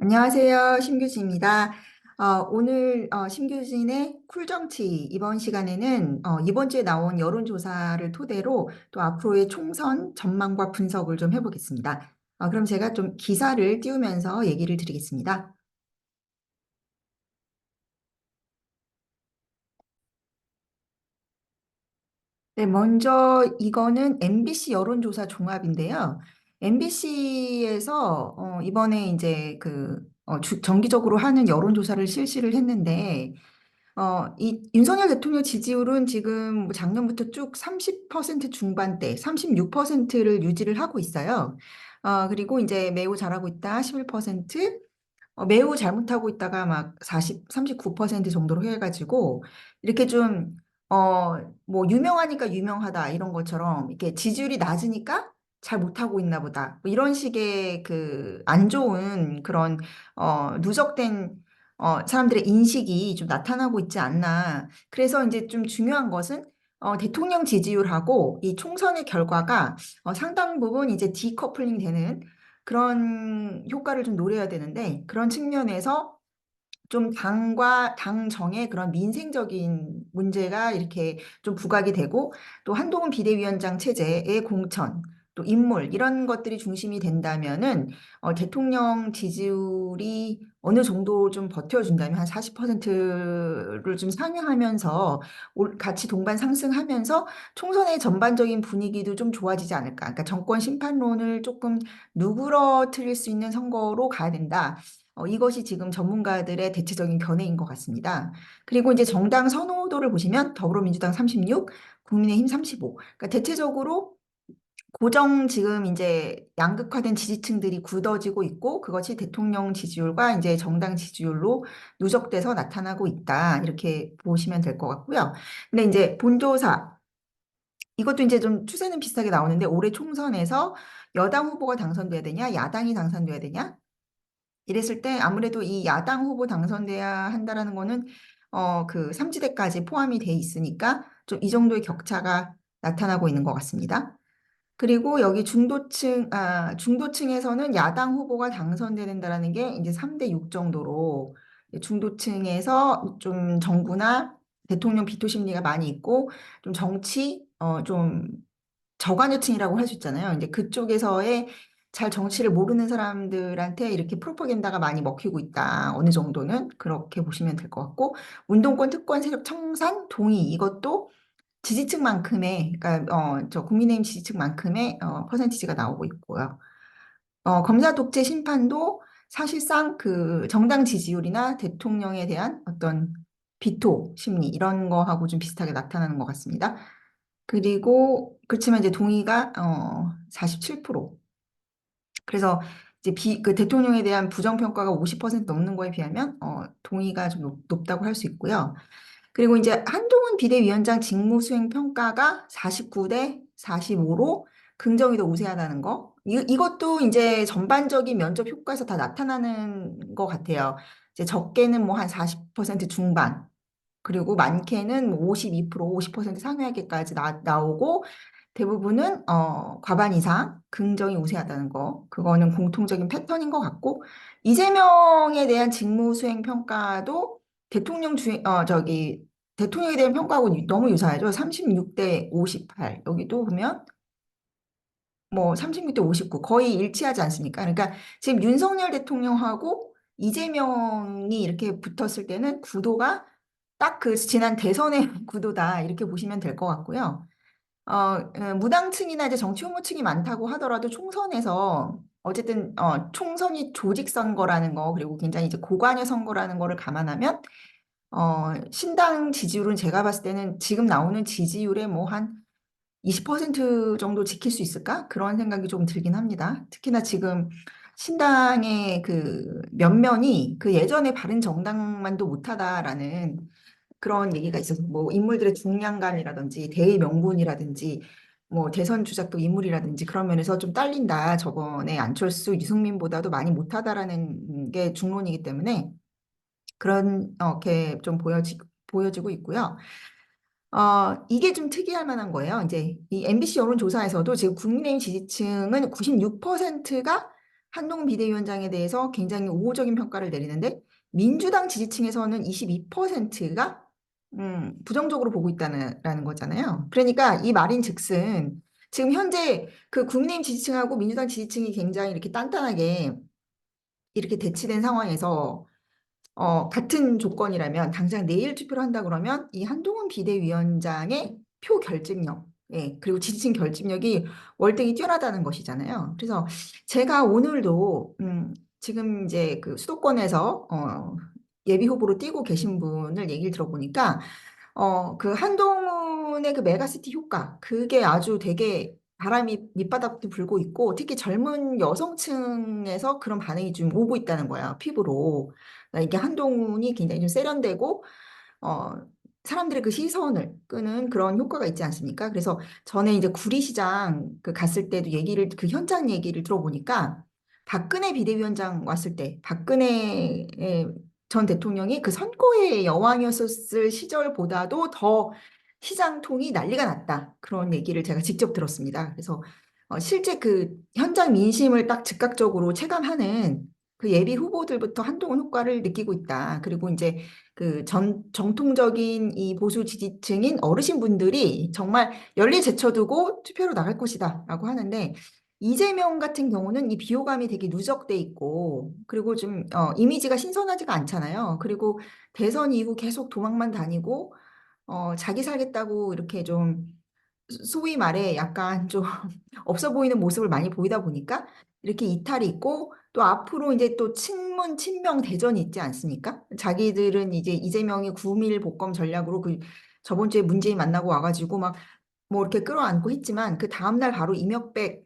안녕하세요. 심규진입니다. 오늘 심규진의 쿨정치 이번 시간에는 이번 주에 나온 여론조사를 토대로 또 앞으로의 총선 전망과 분석을 좀 해보겠습니다. 그럼 제가 좀 기사를 띄우면서 얘기를 드리겠습니다. 네, 먼저 이거는 MBC 여론조사 종합인데요. MBC에서 이번에 이제 정기적으로 하는 여론조사를 실시를 했는데 이 윤석열 대통령 지지율은 지금 뭐 작년부터 쭉 30% 중반대, 36%를 유지를 하고 있어요. 그리고 이제 매우 잘하고 있다, 11%, 매우 잘못하고 있다가 막 39% 정도로 해가지고 이렇게 좀, 뭐 유명하니까 유명하다 이런 것처럼 이렇게 지지율이 낮으니까 잘 못하고 있나 보다. 뭐 이런 식의 그 안 좋은 그런, 누적된, 사람들의 인식이 좀 나타나고 있지 않나. 그래서 이제 좀 중요한 것은 대통령 지지율하고 이 총선의 결과가 상당 부분 이제 디커플링 되는 그런 효과를 좀 노려야 되는데 그런 측면에서 좀 당과 당정의 그런 민생적인 문제가 이렇게 좀 부각이 되고 또 한동훈 비대위원장 체제의 공천 또 인물 이런 것들이 중심이 된다면은 대통령 지지율이 어느 정도 좀 버텨준다면 한 40%를 좀 상회하면서 같이 동반 상승하면서 총선의 전반적인 분위기도 좀 좋아지지 않을까. 그러니까 정권 심판론을 조금 누그러뜨릴 수 있는 선거로 가야 된다. 이것이 지금 전문가들의 대체적인 견해인 것 같습니다. 그리고 이제 정당 선호도를 보시면 더불어민주당 36, 국민의힘 35. 그러니까 대체적으로 고정 지금 이제 양극화된 지지층들이 굳어지고 있고 그것이 대통령 지지율과 이제 정당 지지율로 누적돼서 나타나고 있다. 이렇게 보시면 될 것 같고요. 근데 이제 본조사 이것도 이제 좀 추세는 비슷하게 나오는데 올해 총선에서 여당 후보가 당선돼야 되냐, 야당이 당선돼야 되냐? 이랬을 때 아무래도 이 야당 후보 당선돼야 한다라는 거는 그 삼지대까지 포함이 돼 있으니까 좀 이 정도의 격차가 나타나고 있는 것 같습니다. 그리고 여기 중도층에서는 야당 후보가 당선된다라는 게 이제 3대 6 정도로 중도층에서 좀 정부나 대통령 비토 심리가 많이 있고 좀 정치, 좀 저관여층이라고 할 수 있잖아요. 이제 그쪽에서의 잘 정치를 모르는 사람들한테 이렇게 프로파간다가 많이 먹히고 있다. 어느 정도는 그렇게 보시면 될 것 같고 운동권, 특권, 세력 청산, 동의 이것도 지지층만큼의 그러니까 저 국민의힘 지지층만큼의 퍼센티지가 나오고 있고요. 검사 독재 심판도 사실상 그 정당 지지율이나 대통령에 대한 어떤 비토 심리 이런 거하고 좀 비슷하게 나타나는 것 같습니다. 그리고 그렇지만 이제 동의가 47%. 그래서 이제 그 대통령에 대한 부정평가가 50% 넘는 거에 비하면 동의가 좀 높다고 할 수 있고요. 그리고 이제 한동훈 비대위원장 직무수행 평가가 49대 45로 긍정이 더 우세하다는 거. 이것도 이제 전반적인 면접 효과에서 다 나타나는 것 같아요. 이제 적게는 뭐 한 40% 중반, 그리고 많게는 뭐 52%, 50% 상회하게까지 나오고 대부분은 과반 이상 긍정이 우세하다는 거. 그거는 공통적인 패턴인 것 같고 이재명에 대한 직무수행 평가도 대통령에 대한 평가하고 너무 유사하죠. 36대 58. 여기도 보면 뭐 36대 59 거의 일치하지 않습니까? 그러니까 지금 윤석열 대통령하고 이재명이 이렇게 붙었을 때는 구도가 딱 그 지난 대선의 구도다 이렇게 보시면 될 것 같고요. 무당층이나 이제 정치 혐오층이 많다고 하더라도 총선에서 어쨌든 총선이 조직 선거라는 거 그리고 굉장히 이제 고관여 선거라는 거를 감안하면 신당 지지율은 제가 봤을 때는 지금 나오는 지지율의 뭐 한 20% 정도 지킬 수 있을까? 그런 생각이 좀 들긴 합니다. 특히나 지금 신당의 그 면면이 그 예전에 바른 정당만도 못하다라는 그런 얘기가 있어서 뭐 인물들의 중량감이라든지 대의 명분이라든지 뭐 대선 주자도 인물이라든지 그런 면에서 좀 딸린다. 저번에 안철수, 유승민보다도 많이 못하다라는 게 중론이기 때문에 그런 게 좀 보여지고 있고요. 이게 좀 특이할 만한 거예요. 이제 이 MBC 여론조사에서도 지금 국민의힘 지지층은 96%가 한동훈 비대위원장에 대해서 굉장히 우호적인 평가를 내리는데 민주당 지지층에서는 22%가 부정적으로 보고 있다는 거잖아요. 그러니까 이 말인즉슨 지금 현재 그 국민의힘 지지층하고 민주당 지지층이 굉장히 이렇게 단단하게 이렇게 대치된 상황에서 같은 조건이라면 당장 내일 투표를 한다 그러면 이 한동훈 비대위원장의 표 결집력, 예, 그리고 지지층 결집력이 월등히 뛰어나다는 것이잖아요. 그래서 제가 오늘도 지금 이제 그 수도권에서 예비 후보로 뛰고 계신 분을 얘기를 들어보니까 그 한동훈의 그 메가시티 효과, 그게 아주 되게 바람이 밑바닥도 불고 있고, 특히 젊은 여성층에서 그런 반응이 좀 오고 있다는 거야, 피부로. 그러니까 이게 한동훈이 굉장히 좀 세련되고, 어, 사람들의 그 시선을 끄는 그런 효과가 있지 않습니까? 그래서 전에 이제 구리시장 그 갔을 때도 그 현장 얘기를 들어보니까 박근혜 비대위원장 왔을 때, 박근혜 전 대통령이 그 선거의 여왕이었을 시절보다도 더 시장통이 난리가 났다. 그런 얘기를 제가 직접 들었습니다. 그래서 실제 그 현장 민심을 딱 즉각적으로 체감하는 그 예비 후보들부터 한동훈 효과를 느끼고 있다. 그리고 이제 그 정통적인 이 보수 지지층인 어르신분들이 정말 열리 제쳐두고 투표로 나갈 것이다라고 하는데 이재명 같은 경우는 이 비호감이 되게 누적돼 있고 그리고 좀 이미지가 신선하지가 않잖아요. 그리고 대선 이후 계속 도망만 다니고 자기 살겠다고 이렇게 좀 소위 말해 약간 좀 없어 보이는 모습을 많이 보이다 보니까 이렇게 이탈이 있고 또 앞으로 이제 또 친문 친명 대전이 있지 않습니까? 자기들은 이제 이재명이 9.11 복검 전략으로 그 저번 주에 문재인 만나고 와가지고 막 뭐 이렇게 끌어안고 했지만 그 다음날 바로 이명백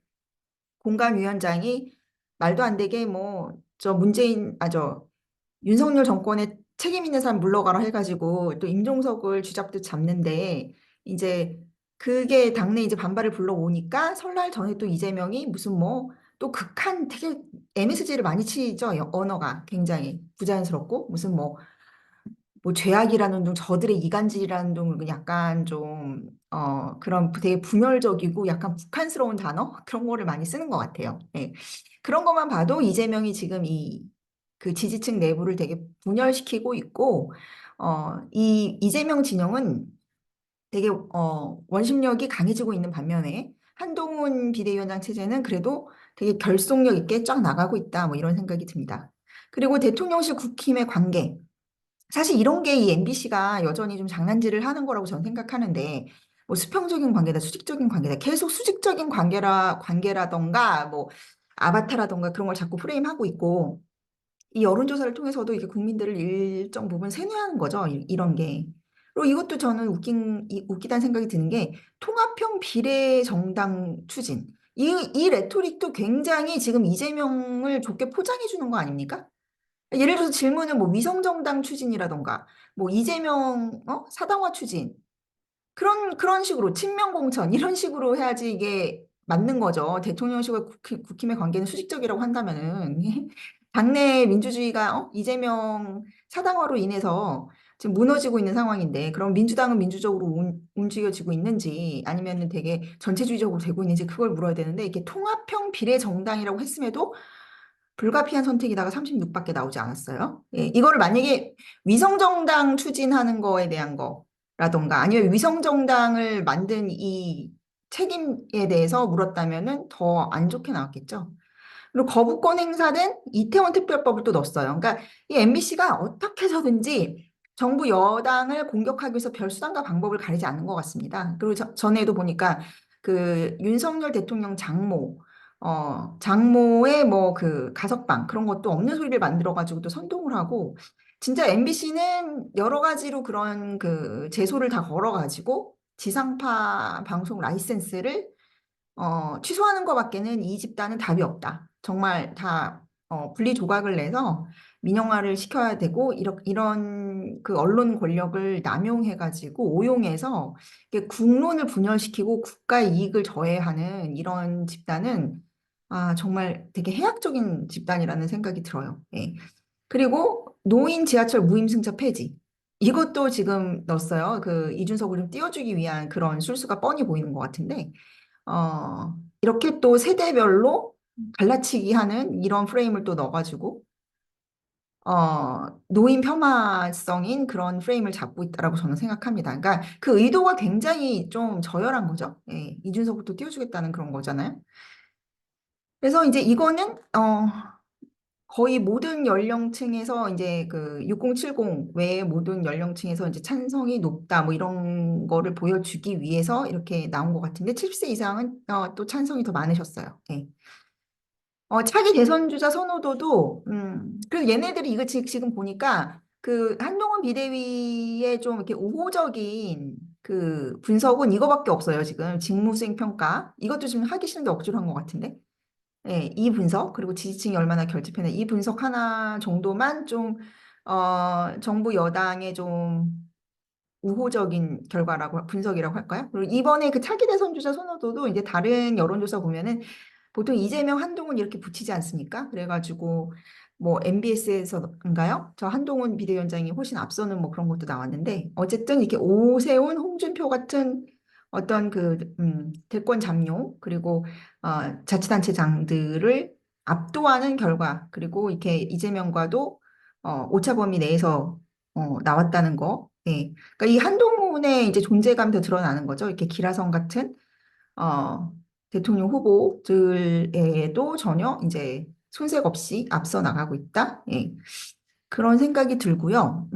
공관위원장이 말도 안 되게 뭐 저 문재인 저 윤석열 정권에 책임 있는 사람 물러가라 해가지고 또 임종석을 쥐잡듯 잡는데 이제 그게 당내 이제 반발을 불러오니까 설날 전에 또 이재명이 무슨 뭐 또 극한 되게 MSG를 많이 치죠. 언어가 굉장히 부자연스럽고 무슨 뭐 죄악이라는 둥 저들의 이간질이라는 둥 약간 좀 그런 되게 분열적이고 약간 북한스러운 단어 그런 거를 많이 쓰는 것 같아요. 예. 그런 것만 봐도 이재명이 지금 이 그 지지층 내부를 되게 분열시키고 있고 이 이재명 진영은 되게 원심력이 강해지고 있는 반면에 한동훈 비대위원장 체제는 그래도 되게 결속력 있게 쫙 나가고 있다 뭐 이런 생각이 듭니다. 그리고 대통령실 국힘의 관계 사실 이런 게 이 MBC가 여전히 좀 장난질을 하는 거라고 저는 생각하는데, 뭐 수평적인 관계다, 수직적인 관계다, 계속 수직적인 관계라던가, 뭐 아바타라던가 그런 걸 자꾸 프레임하고 있고, 이 여론조사를 통해서도 이게 국민들을 일정 부분 세뇌하는 거죠, 이런 게. 그리고 이것도 저는 웃기다는 생각이 드는 게, 통합형 비례 정당 추진. 이 레토릭도 굉장히 지금 이재명을 좋게 포장해 주는 거 아닙니까? 예를 들어서 질문은 뭐 위성정당 추진이라던가, 뭐 이재명 사당화 추진 그런 식으로 친명공천 이런 식으로 해야지 이게 맞는 거죠. 대통령실과 국힘의 관계는 수직적이라고 한다면은 당내 민주주의가 이재명 사당화로 인해서 지금 무너지고 있는 상황인데 그럼 민주당은 민주적으로 움직여지고 있는지 아니면은 되게 전체주의적으로 되고 있는지 그걸 물어야 되는데 이게 통합형 비례정당이라고 했음에도 불가피한 선택이다가 36밖에 나오지 않았어요. 예, 이거를 만약에 위성정당 추진하는 거에 대한 거라던가 아니면 위성정당을 만든 이 책임에 대해서 물었다면은 더 안 좋게 나왔겠죠. 그리고 거부권 행사된 이태원 특별법을 또 넣었어요. 그러니까 이 MBC가 어떻게 해서든지 정부 여당을 공격하기 위해서 별 수단과 방법을 가리지 않는 것 같습니다. 그리고 전에도 보니까 그 윤석열 대통령 장모의 뭐 그 가석방 그런 것도 없는 소리를 만들어가지고 또 선동을 하고 진짜 MBC는 여러 가지로 그런 그 제소를 다 걸어가지고 지상파 방송 라이센스를 취소하는 것밖에는 이 집단은 답이 없다. 정말 다 분리 조각을 내서 민영화를 시켜야 되고 이런 그 언론 권력을 남용해가지고 오용해서 이게 국론을 분열시키고 국가의 이익을 저해하는 이런 집단은 정말 되게 해악적인 집단이라는 생각이 들어요. 예. 그리고 노인 지하철 무임승차 폐지. 이것도 지금 넣었어요. 그 이준석을 좀 띄워주기 위한 그런 술수가 뻔히 보이는 것 같은데 이렇게 또 세대별로 갈라치기 하는 이런 프레임을 또 넣어가지고 노인 폄하성인 그런 프레임을 잡고 있다라고 저는 생각합니다. 그러니까 그 의도가 굉장히 좀 저열한 거죠. 예, 이준석부터 띄워주겠다는 그런 거잖아요. 그래서 이제 이거는 거의 모든 연령층에서 이제 그 6070 외의 모든 연령층에서 이제 찬성이 높다 뭐 이런 거를 보여주기 위해서 이렇게 나온 것 같은데 70세 이상은 또 찬성이 더 많으셨어요. 예. 차기 대선 주자 선호도도, 그래서 얘네들이 이거 지금 보니까 그 한동훈 비대위의 좀 이렇게 우호적인 그 분석은 이거밖에 없어요, 지금. 직무수행 평가. 이것도 지금 하기 싫은데 억지로 한 것 같은데. 예, 이 분석, 그리고 지지층이 얼마나 결집했나, 이 분석 하나 정도만 좀, 정부 여당의 좀 우호적인 결과라고, 분석이라고 할까요? 그리고 이번에 그 차기 대선 주자 선호도도 이제 다른 여론조사 보면은 보통 이재명, 한동훈 이렇게 붙이지 않습니까? 그래가지고 뭐 MBS에서인가요? 저 한동훈 비대위원장이 훨씬 앞서는 뭐 그런 것도 나왔는데 어쨌든 이렇게 오세훈, 홍준표 같은 어떤 그 대권 잠룡 그리고 자치단체장들을 압도하는 결과 그리고 이렇게 이재명과도 오차 범위 내에서 나왔다는 거. 예. 그러니까 이 한동훈의 이제 존재감이 더 드러나는 거죠. 이렇게 기라성 같은 어, 대통령 후보들에도 전혀 이제 손색 없이 앞서 나가고 있다. 예. 그런 생각이 들고요.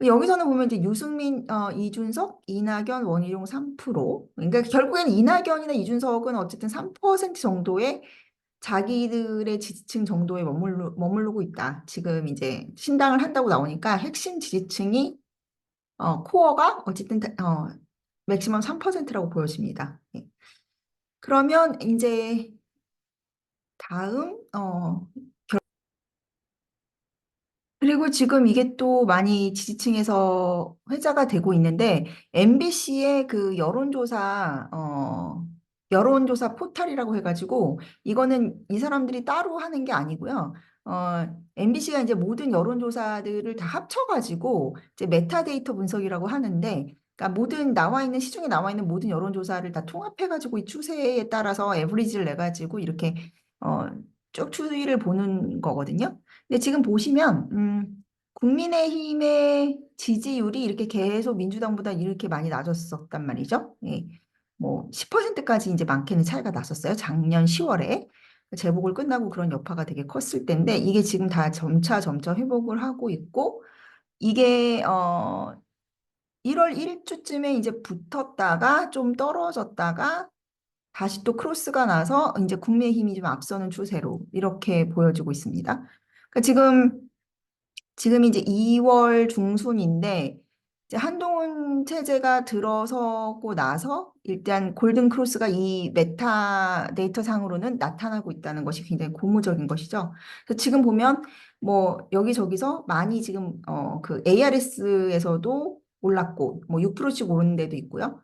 여기서는 보면 이제 유승민, 이준석, 이낙연, 원희룡 3%. 그러니까 결국엔 이낙연이나 이준석은 어쨌든 3% 정도의 자기들의 지지층 정도에 머무르고 있다. 지금 이제 신당을 한다고 나오니까 핵심 지지층이 코어가 어쨌든 맥시멈 3%라고 보여집니다. 예. 그러면 이제 다음 그리고 지금 이게 또 많이 지지층에서 회자가 되고 있는데 MBC의 그 여론조사 포탈이라고 해가지고 이거는 이 사람들이 따로 하는 게 아니고요. MBC가 이제 모든 여론조사들을 다 합쳐가지고 이제 메타데이터 분석이라고 하는데 그러니까 모든 나와 있는 시중에 나와 있는 모든 여론조사를 다 통합해가지고 이 추세에 따라서 에버리지를 내가지고 이렇게 어, 쭉 추이를 보는 거거든요. 근데 지금 보시면 국민의힘의 지지율이 이렇게 계속 민주당보다 이렇게 많이 낮았었단 말이죠. 예. 뭐 10%까지 이제 많게는 차이가 났었어요. 작년 10월에 재보궐 끝나고 그런 여파가 되게 컸을 때인데 이게 지금 다 점차 회복을 하고 있고 이게 1월 1주쯤에 이제 붙었다가 좀 떨어졌다가 다시 또 크로스가 나서 이제 국민의힘이 좀 앞서는 추세로 이렇게 보여지고 있습니다. 그러니까 지금 이제 2월 중순인데 이제 한동훈 체제가 들어서고 나서 일단 골든 크로스가 이 메타 데이터 상으로는 나타나고 있다는 것이 굉장히 고무적인 것이죠. 그래서 지금 보면 뭐 여기저기서 많이 지금 그 ARS에서도 올랐고 뭐 6%씩 오른 데도 있고요.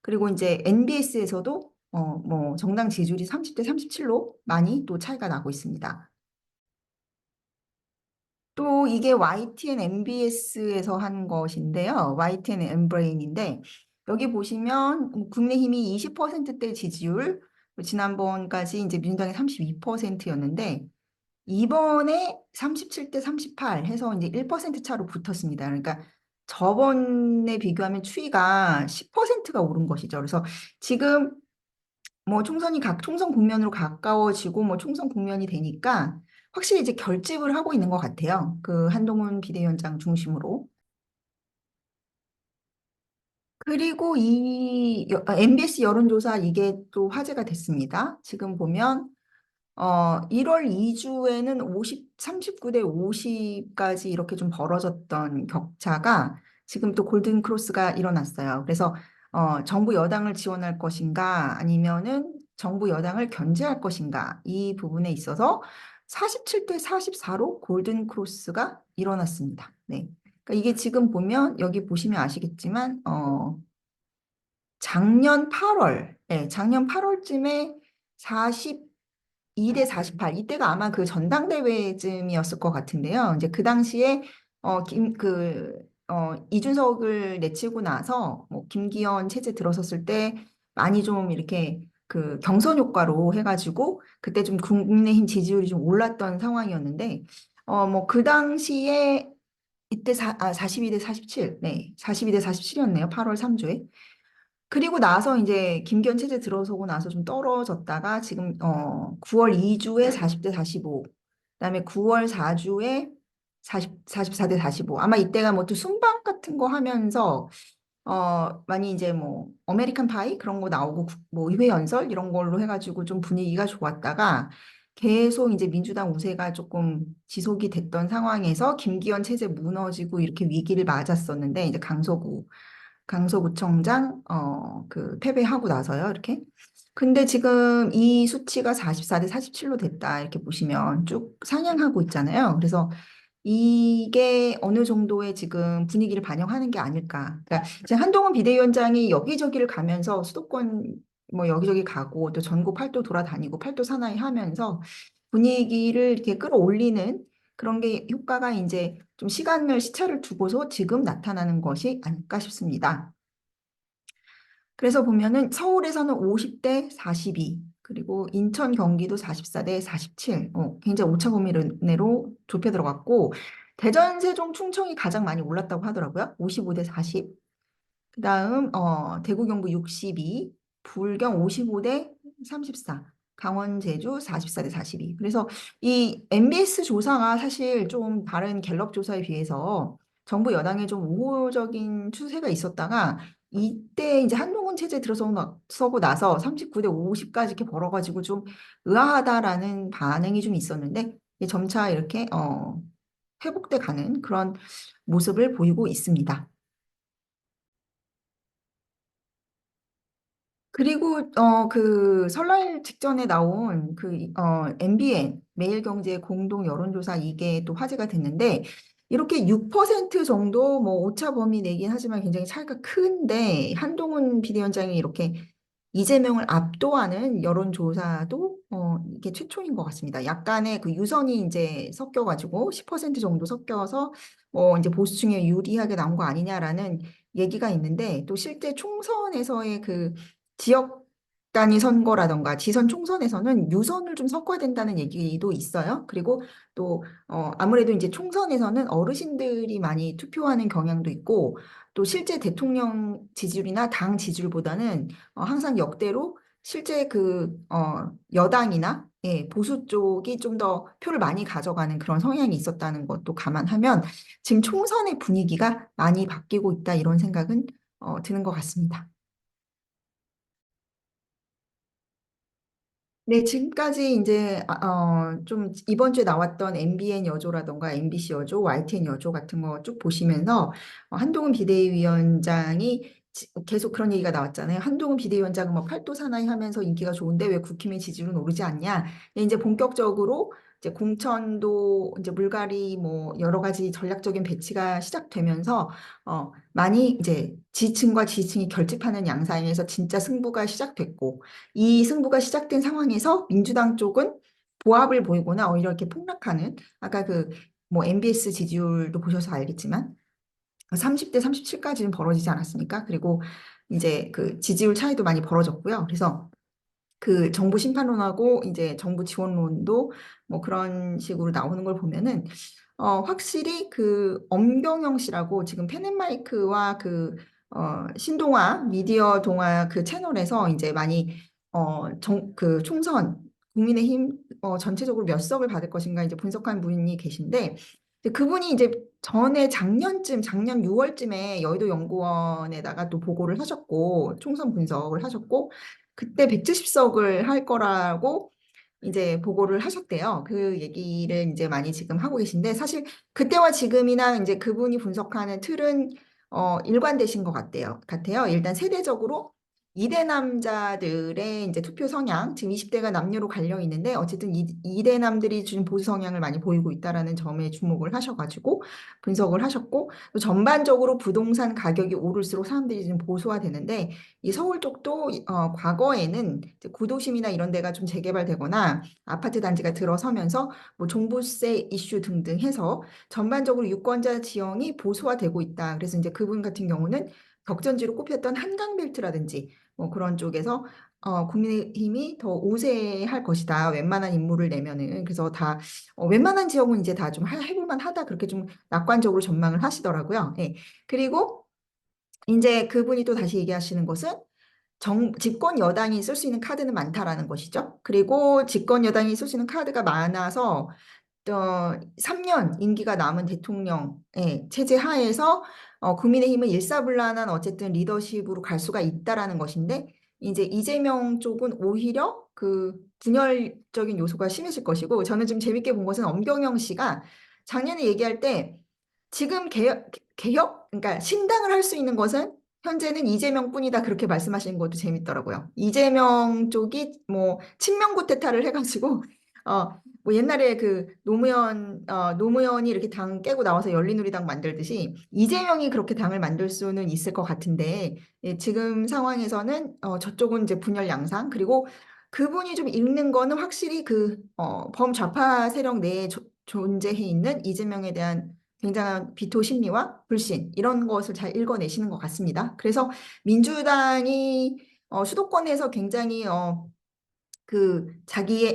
그리고 이제 NBS에서도 뭐 정당 지지율이 30대 37로 많이 또 차이가 나고 있습니다. 또 이게 YTN MBS에서 한 것인데요. YTN 엠브레인인데 여기 보시면 국민의힘이 20%대 지지율, 지난번까지 이제 민주당이 32%였는데 이번에 37대 38 해서 이제 1% 차로 붙었습니다. 그러니까 저번에 비교하면 추이가 10%가 오른 것이죠. 그래서 지금 뭐 총선 국면으로 가까워지고 뭐 총선 국면이 되니까 확실히 이제 결집을 하고 있는 것 같아요. 그 한동훈 비대위원장 중심으로. 그리고 MBS 여론조사 이게 또 화제가 됐습니다. 지금 보면 1월 2주에는 39대 50까지 이렇게 좀 벌어졌던 격차가 지금 또 골든 크로스가 일어났어요. 그래서 정부 여당을 지원할 것인가 아니면은 정부 여당을 견제할 것인가 이 부분에 있어서 47대 44로 골든 크로스가 일어났습니다. 네. 그러니까 이게 지금 보면 여기 보시면 아시겠지만 작년 8월쯤에 2대 48 이때가 아마 그 전당대회쯤이었을 것 같은데요. 이제 그 당시에 이준석을 내치고 나서 뭐 김기현 체제 들어섰을 때 많이 좀 이렇게 그 경선 효과로 해가지고 그때 좀 국민의힘 지지율이 좀 올랐던 상황이었는데 뭐 그 당시에 이때 42대 47, 네, 42대 47이었네요. 8월 3주에. 그리고 나서 이제 김기현 체제 들어서고 나서 좀 떨어졌다가 지금 9월 2주에 40대 45, 그다음에 9월 4주에 44대 45. 아마 이때가 뭐 또 순방 같은 거 하면서 많이 이제 뭐 아메리칸 파이 그런 거 나오고 뭐 의회 연설 이런 걸로 해가지고 좀 분위기가 좋았다가 계속 이제 민주당 우세가 조금 지속이 됐던 상황에서 김기현 체제 무너지고 이렇게 위기를 맞았었는데 이제 강서구청장 그 패배하고 나서요 이렇게. 근데 지금 이 수치가 44대 47로 됐다 이렇게 보시면 쭉 상향하고 있잖아요. 그래서 이게 어느 정도의 지금 분위기를 반영하는 게 아닐까. 그러니까 이제 한동훈 비대위원장이 여기저기를 가면서 수도권 뭐 여기저기 가고 또 전국 팔도 돌아다니고 팔도 사나이 하면서 분위기를 이렇게 끌어올리는 그런 게 효과가 이제 좀 시차를 두고서 지금 나타나는 것이 아닐까 싶습니다. 그래서 보면은 서울에서는 50대 42, 그리고 인천, 경기도 44대 47, 굉장히 오차 범위 내로 좁혀 들어갔고, 대전, 세종, 충청이 가장 많이 올랐다고 하더라고요. 55대 40. 그다음 대구, 경북 62, 불경 55대 34, 강원, 제주 44대 42. 그래서 이 MBS 조사가 사실 좀 다른 갤럽 조사에 비해서 정부 여당에 좀 우호적인 추세가 있었다가 이때 이제 한동훈 체제 들어서고 나서 39대 50까지 이렇게 벌어가지고 좀 의아하다라는 반응이 좀 있었는데 이게 점차 이렇게 회복돼 가는 그런 모습을 보이고 있습니다. 그리고 그 설날 직전에 나온 그 MBN 매일경제 공동 여론조사 이게 또 화제가 됐는데 이렇게 6% 정도 뭐 오차 범위 내긴 하지만 굉장히 차이가 큰데 한동훈 비대위원장이 이렇게 이재명을 압도하는 여론조사도 이게 최초인 것 같습니다. 약간의 그 유선이 이제 섞여가지고 10% 정도 섞여서 이제 보수층에 유리하게 나온 거 아니냐라는 얘기가 있는데 또 실제 총선에서의 그 지역 단위 선거라던가 지선 총선에서는 유선을 좀 섞어야 된다는 얘기도 있어요. 그리고 또 아무래도 이제 총선에서는 어르신들이 많이 투표하는 경향도 있고 또 실제 대통령 지지율이나 당 지지율보다는 항상 역대로 실제 그 여당이나 예, 보수 쪽이 좀 더 표를 많이 가져가는 그런 성향이 있었다는 것도 감안하면 지금 총선의 분위기가 많이 바뀌고 있다 이런 생각은 드는 것 같습니다. 네, 지금까지 이제 좀 이번 주에 나왔던 MBN 여조라던가 MBC 여조, YTN 여조 같은 거 쭉 보시면서 한동훈 비대위원장이 계속 그런 얘기가 나왔잖아요. 한동훈 비대위원장은 뭐 팔도 사나이 하면서 인기가 좋은데 왜 국힘의 지지율은 오르지 않냐? 근데 이제 본격적으로 이제 공천도 이제 물갈이 뭐 여러 가지 전략적인 배치가 시작되면서 많이 이제 지층과 지층이 결집하는 양상에서 진짜 승부가 시작됐고 이 승부가 시작된 상황에서 민주당 쪽은 보합을 보이거나 오히려 이렇게 폭락하는 아까 그 뭐 MBS 지지율도 보셔서 알겠지만 30대 37까지는 벌어지지 않았습니까? 그리고 이제 그 지지율 차이도 많이 벌어졌고요. 그래서 그 정부 심판론하고 이제 정부 지원론도 뭐 그런 식으로 나오는 걸 보면은 확실히 그 엄경영 씨라고 지금 펜앤마이크와 그 신동아 미디어 동아 그 채널에서 이제 많이 그 총선 국민의힘 전체적으로 몇 석을 받을 것인가 이제 분석한 분이 계신데 근데 그분이 이제 전에 작년 6월쯤에 여의도 연구원에다가 또 보고를 하셨고 총선 분석을 하셨고 그때 170석을 할 거라고 이제 보고를 하셨대요. 그 얘기를 이제 많이 지금 하고 계신데 사실 그때와 지금이나 이제 그분이 분석하는 틀은 일관되신 것 같아요. 일단 세대적으로 2대 남자들의 이제 투표 성향, 지금 20대가 남녀로 갈려 있는데 어쨌든 2대 남들이 준 보수 성향을 많이 보이고 있다라는 점에 주목을 하셔가지고 분석을 하셨고 또 전반적으로 부동산 가격이 오를수록 사람들이 좀 보수화되는데 이 서울 쪽도 과거에는 이제 구도심이나 이런 데가 좀 재개발되거나 아파트 단지가 들어서면서 뭐 종부세 이슈 등등 해서 전반적으로 유권자 지형이 보수화되고 있다. 그래서 이제 그분 같은 경우는 격전지로 꼽혔던 한강벨트라든지 뭐 그런 쪽에서 국민의힘이 더 우세할 것이다. 웬만한 인물을 내면은. 그래서 다, 웬만한 지역은 이제 다 좀 해볼 만하다. 그렇게 좀 낙관적으로 전망을 하시더라고요. 예. 그리고 이제 그분이 또 다시 얘기하시는 것은 집권 여당이 쓸 수 있는 카드는 많다라는 것이죠. 그리고 집권 여당이 쓸 수 있는 카드가 많아서 3년 임기가 남은 대통령의 체제 하에서 국민의힘은 일사불란한 어쨌든 리더십으로 갈 수가 있다라는 것인데 이제 이재명 쪽은 오히려 그 분열적인 요소가 심해질 것이고 저는 좀 재밌게 본 것은 엄경영 씨가 작년에 얘기할 때 지금 그러니까 신당을 할 수 있는 것은 현재는 이재명뿐이다 그렇게 말씀하시는 것도 재밌더라고요. 이재명 쪽이 뭐 친명구 태타를 해가지고 뭐 옛날에 그 노무현이 이렇게 당 깨고 나와서 열린우리당 만들듯이 이재명이 그렇게 당을 만들 수는 있을 것 같은데 예, 지금 상황에서는 저쪽은 이제 분열 양상 그리고 그분이 좀 읽는 거는 확실히 그 범좌파 세력 내에 존재해 있는 이재명에 대한 굉장한 비토 심리와 불신 이런 것을 잘 읽어내시는 것 같습니다. 그래서 민주당이 수도권에서 굉장히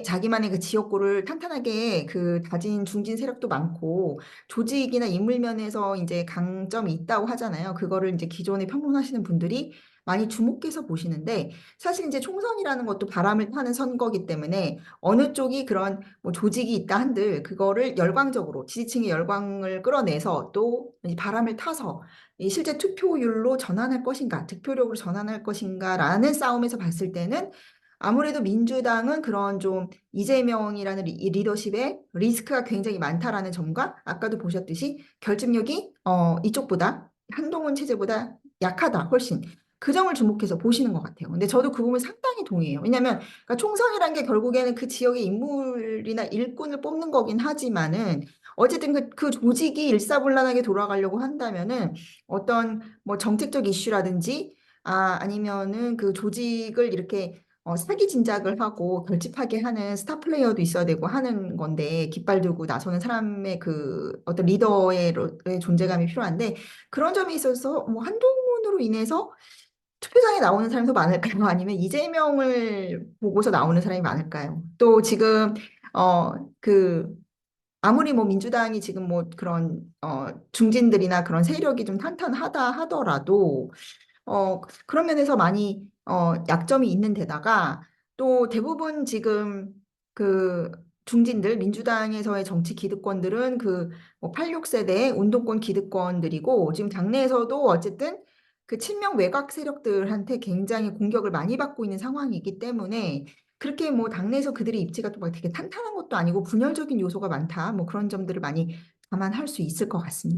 자기만의 그 지역구를 탄탄하게 그 다진 중진 세력도 많고 조직이나 인물 면에서 이제 강점이 있다고 하잖아요. 그거를 이제 기존에 평론하시는 분들이 많이 주목해서 보시는데 사실 이제 총선이라는 것도 바람을 타는 선거기 때문에 어느 쪽이 그런 뭐 조직이 있다 한들 그거를 열광적으로 지지층의 열광을 끌어내서 또 바람을 타서 이 실제 투표율로 전환할 것인가, 득표력으로 전환할 것인가라는 싸움에서 봤을 때는 아무래도 민주당은 그런 좀 이재명이라는 리더십에 리스크가 굉장히 많다라는 점과 아까도 보셨듯이 결집력이 이쪽보다 한동훈 체제보다 약하다 훨씬 그 점을 주목해서 보시는 것 같아요. 근데 저도 그 부분 상당히 동의해요. 왜냐하면 그러니까 총선이란 게 결국에는 그 지역의 인물이나 일꾼을 뽑는 거긴 하지만은 어쨌든 그 조직이 일사불란하게 돌아가려고 한다면은 어떤 뭐 정책적 이슈라든지 아니면은 그 조직을 이렇게 사기 진작을 하고 결집하게 하는 스타 플레이어도 있어야 되고 하는 건데 깃발 들고 나서는 사람의 그 어떤 리더의 존재감이 필요한데 그런 점에 있어서 뭐 한동훈으로 인해서 투표장에 나오는 사람이 더 많을까요? 아니면 이재명을 보고서 나오는 사람이 많을까요? 또 지금 어 그 아무리 뭐 민주당이 지금 뭐 그런 중진들이나 그런 세력이 좀 탄탄하다 하더라도 그런 면에서 많이 약점이 있는 데다가 또 대부분 지금 그 중진들 민주당에서의 정치 기득권들은 그뭐 86세대 운동권 기득권들이고 지금 당내에서도 어쨌든 그 친명 외곽 세력들한테 굉장히 공격을 많이 받고 있는 상황이기 때문에 그렇게 뭐 당내에서 그들의 입지가 또 막 되게 탄탄한 것도 아니고 분열적인 요소가 많다. 뭐 그런 점들을 많이 감안할 수 있을 것 같습니다.